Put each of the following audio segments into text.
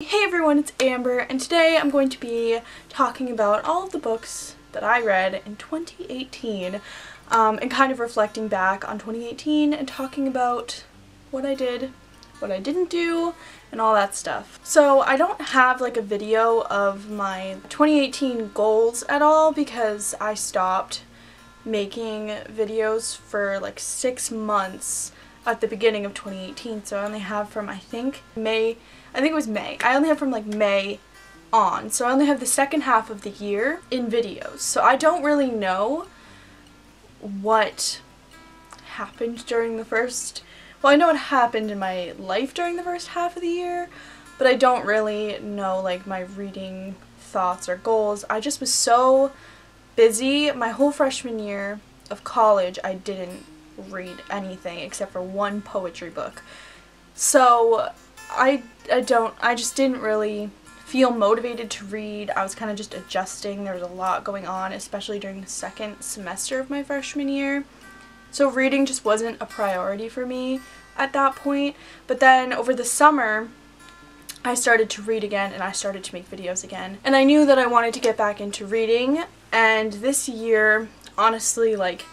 Hey everyone, it's Amber, and today I'm going to be talking about all of the books that I read in 2018 and kind of reflecting back on 2018 and talking about what I did, what I didn't do, and all that stuff. So I don't have like a video of my 2018 goals at all because I stopped making videos for like 6 months at the beginning of 2018, so I only have from I think it was May. I only have from like May on, so I only have the second half of the year in videos. So I don't really know what happened during the first, well, I know what happened in my life during the first half of the year, but I don't really know like my reading thoughts or goals. I just was so busy. My whole freshman year of college I didn't read anything except for one poetry book. So I just didn't really feel motivated to read. I was kind of just adjusting. There was a lot going on, especially during the second semester of my freshman year. So reading just wasn't a priority for me at that point. But then over the summer, I started to read again and I started to make videos again. And I knew that I wanted to get back into reading. And this year, honestly, like,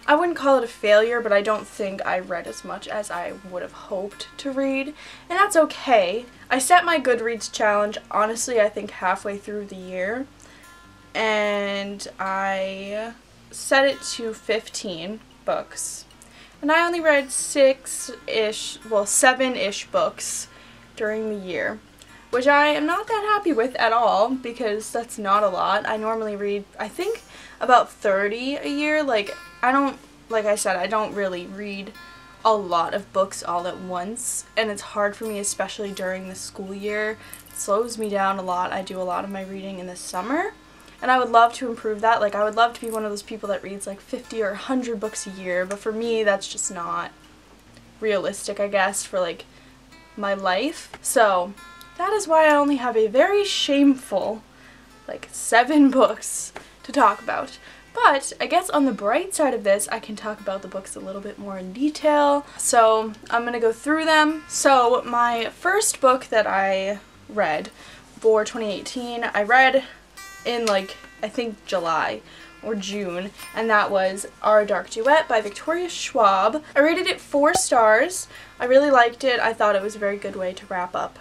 I wouldn't call it a failure, but I don't think I read as much as I would have hoped to read, and that's okay. I set my Goodreads challenge, honestly, I think halfway through the year, and I set it to 15 books, and I only read 7-ish books during the year, which I am not that happy with at all, because that's not a lot. I normally read, I think, about 30 a year. Like I said, I don't really read a lot of books all at once, and it's hard for me, especially during the school year. It slows me down a lot. I do a lot of my reading in the summer, and I would love to improve that. Like, I would love to be one of those people that reads like 50 or 100 books a year, but for me, that's just not realistic, I guess, for like my life. So that is why I only have a very shameful like 7 books to talk about. But I guess on the bright side of this, I can talk about the books a little bit more in detail. So I'm going to go through them. So my first book that I read for 2018, I read in like, I think July or June, and that was Our Dark Duet by Victoria Schwab. I rated it 4 stars. I really liked it. I thought it was a very good way to wrap up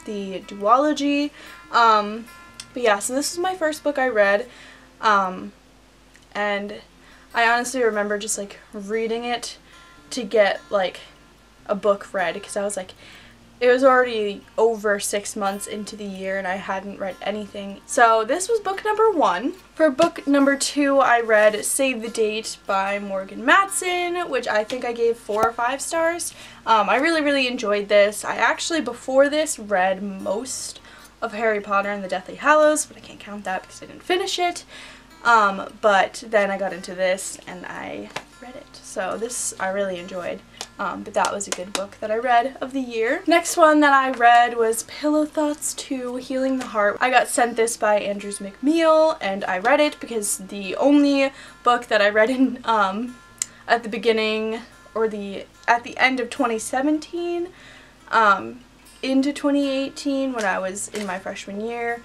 the duology. But yeah, so this was my first book I read. And I honestly remember just like reading it to get like a book read, because I was like, it was already over 6 months into the year and I hadn't read anything. So this was book number 1. For book number 2, I read Save the Date by Morgan Matson, which I think I gave 4 or 5 stars. I really enjoyed this. I actually before this read most of Harry Potter and the Deathly Hallows, but I can't count that because I didn't finish it. But then I got into this and I read it. So this I really enjoyed. But that was a good book that I read of the year. Next one that I read was Pillow Thoughts 2, Healing the Heart. I got sent this by Andrews McMeel and I read it because the only book that I read in at the beginning or at the end of 2017 into 2018 when I was in my freshman year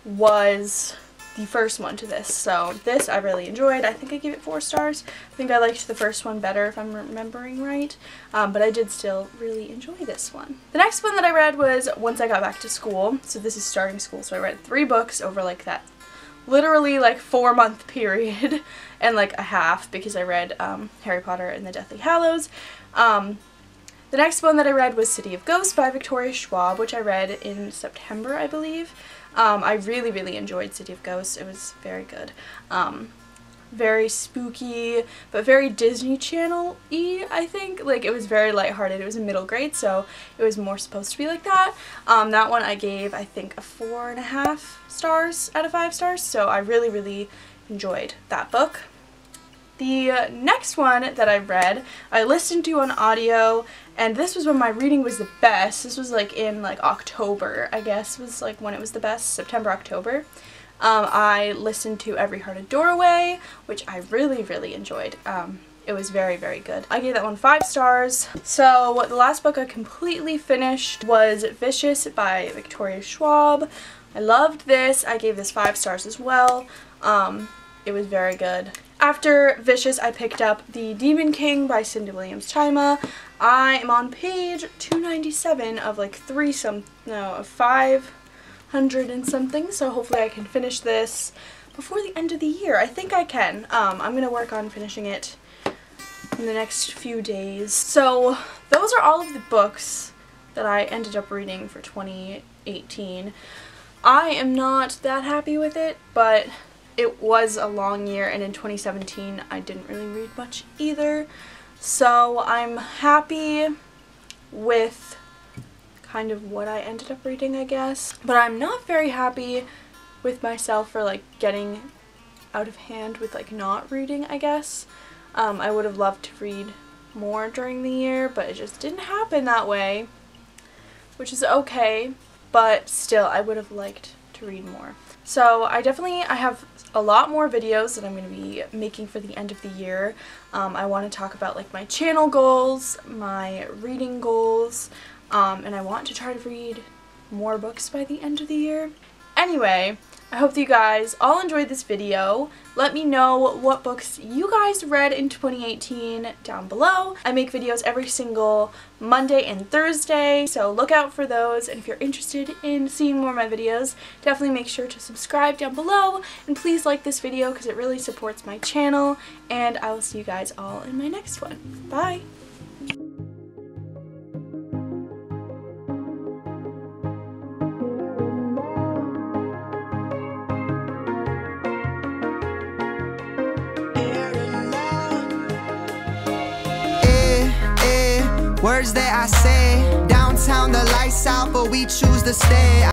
was the first one to this. So this I really enjoyed. I think I gave it 4 stars. I think I liked the first one better if I'm remembering right, but I did still really enjoy this one. The next one that I read was Once I Got Back to School. So this is starting school, so I read 3 books over like that literally like 4-month period and like a half, because I read Harry Potter and the Deathly Hallows. The next one that I read was City of Ghosts by Victoria Schwab, which I read in September, I believe. I really enjoyed City of Ghosts. It was very good. Very spooky, but very Disney Channel-y, I think. Like, it was very lighthearted. It was in middle grade, so it was more supposed to be like that. That one I gave, I think, a 4.5 stars out of 5 stars, so I really enjoyed that book. The next one that I read, I listened to on audio, and this was when my reading was the best. This was like in like October, I guess, was like when it was the best, September, October. I listened to Every Hearted Doorway, which I really enjoyed. it was very, very good. I gave that one 5 stars. So the last book I completely finished was Vicious by Victoria Schwab. I loved this. I gave this 5 stars as well. It was very good. After Vicious, I picked up The Demon King by Cindy Williams Chima. I am on page 297 of like 500 and something, so hopefully I can finish this before the end of the year. I think I can. I'm going to work on finishing it in the next few days. So those are all of the books that I ended up reading for 2018. I am not that happy with it, but it was a long year, and in 2017 I didn't really read much either. So I'm happy with kind of what I ended up reading, I guess. But I'm not very happy with myself for like getting out of hand with like not reading, I guess. I would have loved to read more during the year, but it just didn't happen that way, which is okay, but still I would have liked to read more. So I have a lot more videos that I'm going to be making for the end of the year. I want to talk about like my channel goals, my reading goals, and I want to try to read more books by the end of the year. Anyway, I hope that you guys all enjoyed this video. Let me know what books you guys read in 2018 down below. I make videos every single Monday and Thursday, so look out for those. And if you're interested in seeing more of my videos, definitely make sure to subscribe down below. And please like this video because it really supports my channel. And I will see you guys all in my next one. Bye! Words that I say, downtown the lights out, but we choose to stay.